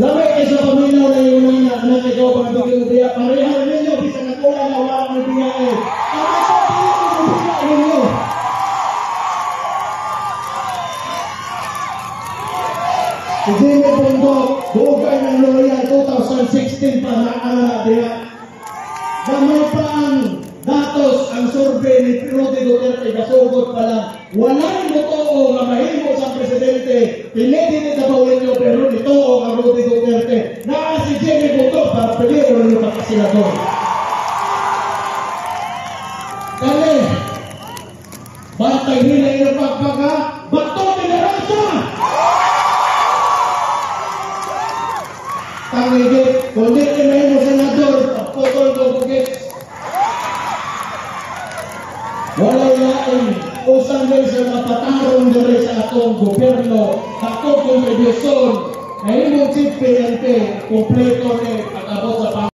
Lamay kayo sa pamilya na yung nana, anak ikaw pang bigyan biya. Parehan ninyo, bisa na kuha na wala kang biya eh. Ano sa pilihan ng biya ninyo? Si Jimmy Bundok, bugay ng Loreal 2016 pa na biya. Gamay pa ang datos ang survey ni Rudy Duterte, kasugod pa lang. Walang totoo nga mahimo sa presidente, pinili na bawin nyo, pero nitoo ang Rudy Duterte. Naa si Jimmy Bundok para pili o rin yung pagkasinador. Kali, batay nila yung pagpaka, bato tinarasa! Tangigit, kundi kinahimo senador, pagputol ko bugit. Walay lain, usang din sa mapatarong diri sa atong gobyerno, atong kontribusyon, na imong chief PNP, kompleto ni pag-abot sa